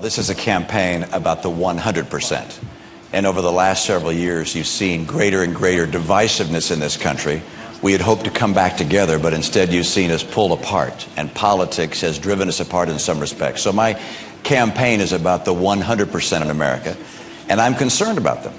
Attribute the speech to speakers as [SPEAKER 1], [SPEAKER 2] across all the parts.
[SPEAKER 1] this is a campaign about the 100%. And over the last several years, you've seen greater and greater divisiveness in this country. We had hoped to come back together, but instead you've seen us pull apart, and politics has driven us apart in some respects. So my campaign is about the 100% in America, and I'm concerned about them.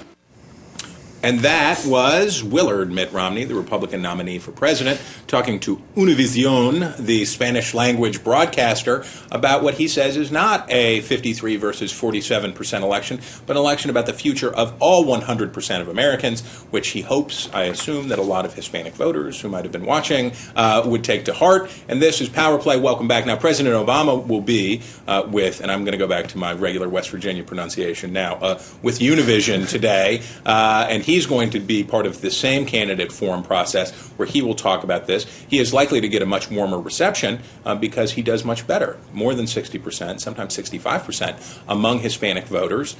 [SPEAKER 2] And that was Willard Mitt Romney, the Republican nominee for president, talking to Univision, the Spanish-language broadcaster, about what he says is not a 53 versus 47% election, but an election about the future of all 100% of Americans, which he hopes, I assume, that a lot of Hispanic voters who might have been watching would take to heart. And this is Power Play. Welcome back. Now, President Obama will be with, and I'm going to go back to my regular West Virginia pronunciation now, with Univision today, and he's going to be part of the same candidate forum process where he will talk about this. He is likely to get a much warmer reception because he does much better, more than 60%, sometimes 65% among Hispanic voters.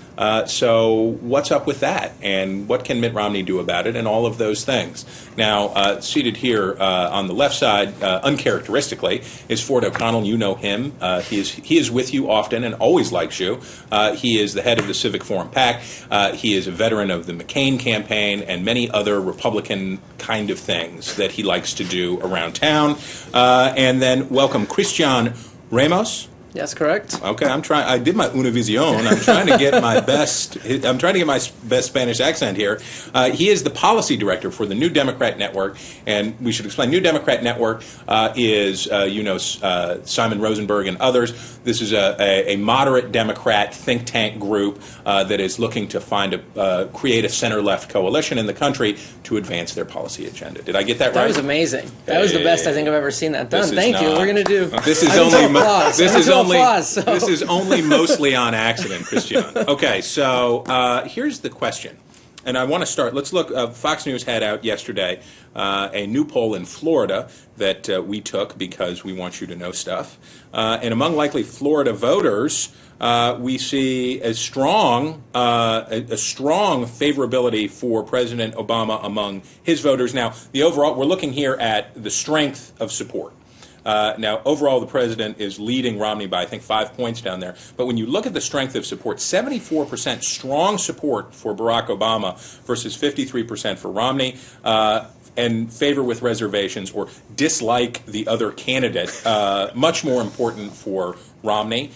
[SPEAKER 2] So what's up with that? And what can Mitt Romney do about it? And all of those things. Now, seated here on the left side, uncharacteristically, is Ford O'Connell. You know him. He is with you often and always likes you. He is the head of the Civic Forum PAC. He is a veteran of the McCain campaign and many other Republican kind of things that he likes to do around town. And then welcome Kristian Ramos.
[SPEAKER 3] Yes, correct.
[SPEAKER 2] Okay, I did my Univision. I'm trying to get my best. I'm trying to get my best Spanish accent here. He is the policy director for the New Democrat Network, and we should explain. New Democrat Network is, Simon Rosenberg and others. This is a moderate Democrat think tank group that is looking to create a center-left coalition in the country to advance their policy agenda. Did I get that right?
[SPEAKER 3] That was amazing. That was the best I think I've ever seen that done. Thank you. We're going to do.
[SPEAKER 2] This is only mostly on accident, Kristian. Okay, so here's the question. And I want to start. Let's look. Fox News had out yesterday a new poll in Florida that we took because we want you to know stuff. And among likely Florida voters, we see a strong favorability for President Obama among his voters. Now, the overall, we're looking here at the strength of support. Now, overall, the president is leading Romney by, I think, 5 points down there. But when you look at the strength of support, 74% strong support for Barack Obama versus 53% for Romney, and favor with reservations or dislike the other candidate, much more important for Romney.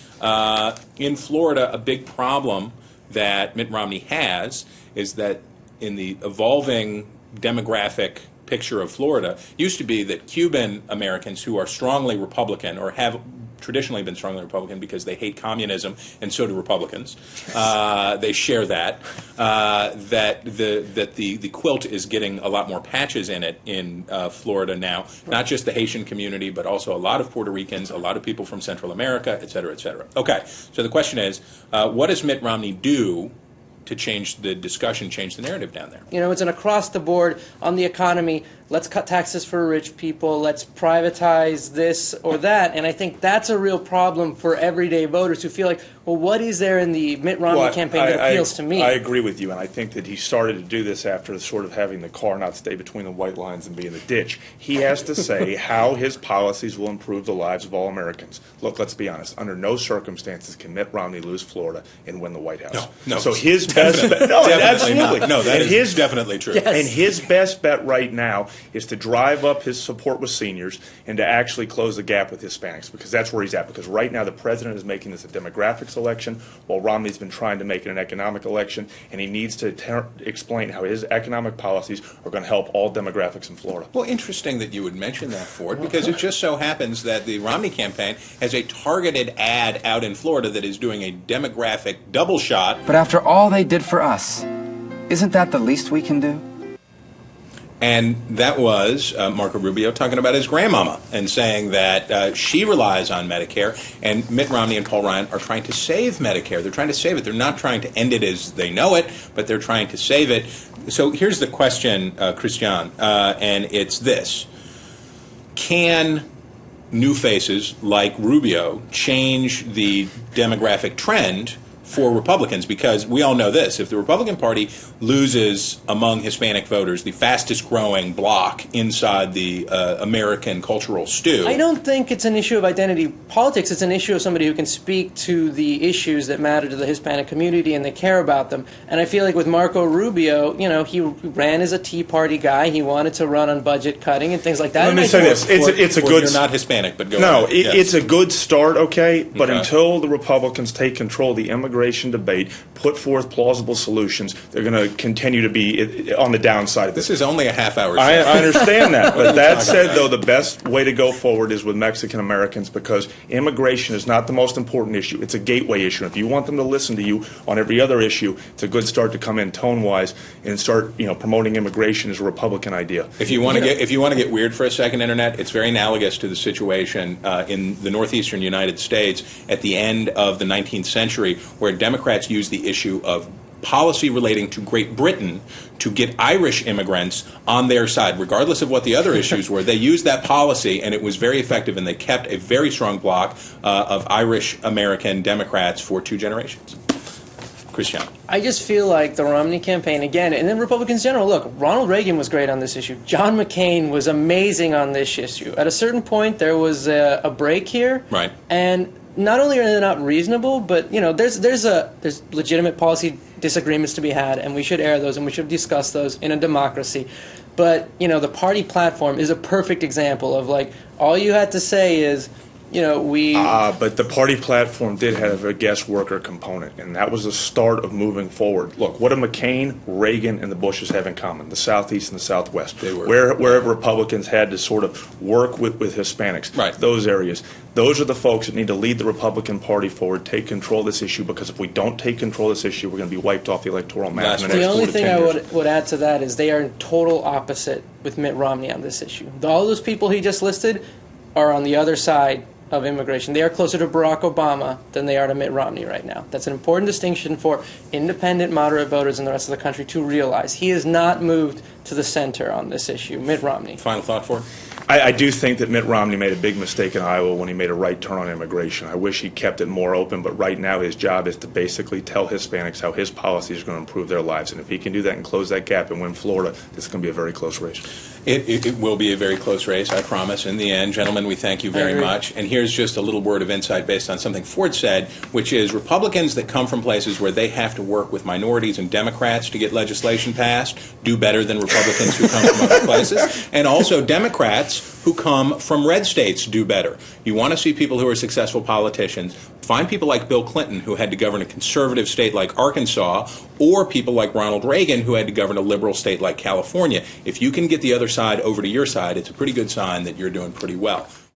[SPEAKER 2] In Florida, a big problem that Mitt Romney has is that in the evolving demographic picture of Florida used to be that Cuban Americans who are strongly Republican or have traditionally been strongly Republican because they hate communism, and so do Republicans. They share that. That the quilt is getting a lot more patches in it in Florida now. Not just the Haitian community, but also a lot of Puerto Ricans, a lot of people from Central America, et cetera, et cetera. Okay, so the question is, what does Mitt Romney do to change the discussion, change the narrative down there?
[SPEAKER 3] You know, it's an across-the-board on the economy. Let's cut taxes for rich people. Let's privatize this or that. And I think that's a real problem for everyday voters who feel like, well, what is there in the Mitt Romney campaign that appeals to me?
[SPEAKER 4] I agree with you, and I think that he started to do this after sort of having the car not stay between the white lines and be in the ditch. He has to say how his policies will improve the lives of all Americans. Look, let's be honest. Under no circumstances can Mitt Romney lose Florida and win the White House.
[SPEAKER 2] No.
[SPEAKER 4] So his best bet, absolutely.
[SPEAKER 2] No, that is definitely true.
[SPEAKER 3] Yes.
[SPEAKER 4] And his best bet right now is to drive up his support with seniors and to actually close the gap with Hispanics, because that's where he's at. Because right now the president is making this a demographics election while Romney's been trying to make it an economic election, and he needs to explain how his economic policies are going to help all demographics in Florida.
[SPEAKER 2] Well, interesting that you would mention that, Ford, because it just so happens that the Romney campaign has a targeted ad out in Florida that is doing a demographic double shot.
[SPEAKER 5] But after all they did for us, isn't that the least we can do?
[SPEAKER 2] And that was Marco Rubio talking about his grandmama and saying that she relies on Medicare, and Mitt Romney and Paul Ryan are trying to save Medicare. They're trying to save it. They're not trying to end it as they know it, but they're trying to save it. So here's the question, Kristian, and it's this. Can new faces like Rubio change the demographic trend for Republicans, because we all know this: if the Republican Party loses among Hispanic voters, the fastest growing bloc inside the American cultural stew.
[SPEAKER 3] I don't think it's an issue of identity politics. It's an issue of somebody who can speak to the issues that matter to the Hispanic community and they care about them. And I feel like with Marco Rubio, you know, he ran as a Tea Party guy. He wanted to run on budget cutting and things like that.
[SPEAKER 4] Let me say this: it's a good.
[SPEAKER 2] You're not Hispanic, but go
[SPEAKER 4] no,
[SPEAKER 2] ahead. Yes.
[SPEAKER 4] it's a good start, okay. But until the Republicans take control of the immigration debate, put forth plausible solutions, they're going to continue to be on the downside of
[SPEAKER 2] this. This is only a half-hour show.
[SPEAKER 4] I understand that. But that said, though, the best way to go forward is with Mexican Americans, because immigration is not the most important issue. It's a gateway issue. If you want them to listen to you on every other issue, it's a good start to come in tone-wise and start, promoting immigration as a Republican idea.
[SPEAKER 2] If you want to get weird for a second, Internet, it's very analogous to the situation in the northeastern United States at the end of the 19th century, where Democrats used the issue of policy relating to Great Britain to get Irish immigrants on their side, regardless of what the other issues were. They used that policy, and it was very effective, and they kept a very strong bloc of Irish American Democrats for 2 generations. Kristian.
[SPEAKER 3] I just feel like the Romney campaign, again, and then Republicans in general, look, Ronald Reagan was great on this issue. John McCain was amazing on this issue. At a certain point, there was a break here.
[SPEAKER 2] Right.
[SPEAKER 3] And not only are they not reasonable, but there's legitimate policy disagreements to be had, and we should air those and we should discuss those in a democracy. But the party platform is a perfect example of, like, all you had to say is, but the party platform did have a guest worker component, and that was the start of moving forward. Look, what do McCain, Reagan, and the Bushes have in common? The Southeast and the Southwest.
[SPEAKER 2] They were.
[SPEAKER 3] Wherever
[SPEAKER 2] Republicans
[SPEAKER 3] had to sort of work with Hispanics.
[SPEAKER 2] Right.
[SPEAKER 3] Those areas. Those are the folks that need to lead the Republican Party forward, take control of this issue, because if we don't take control of this issue, we're going to be wiped off the electoral map in the next 4 to 10 years. The only thing I would add to that is they are in total opposite with Mitt Romney on this issue. All those people he just listed are on the other side of immigration. They are closer to Barack Obama than they are to Mitt Romney right now. That's an important distinction for independent, moderate voters in the rest of the country to realize. He has not moved to the center on this issue, Mitt Romney.
[SPEAKER 2] Final thought for it?
[SPEAKER 4] I do think that Mitt Romney made a big mistake in Iowa when he made a right turn on immigration. I wish he kept it more open, but right now his job is to basically tell Hispanics how his policies are going to improve their lives. And if he can do that and close that gap and win Florida, this is going to be a very close race.
[SPEAKER 2] It will be a very close race, I promise. In the end, gentlemen, we thank you very much. And here's just a little word of insight based on something Ford said, which is Republicans that come from places where they have to work with minorities and Democrats to get legislation passed do better than Republicans who come from other places. And also Democrats who come from red states do better. You want to see people who are successful politicians. Find people like Bill Clinton, who had to govern a conservative state like Arkansas, or people like Ronald Reagan, who had to govern a liberal state like California. If you can get the other side over to your side, it's a pretty good sign that you're doing pretty well.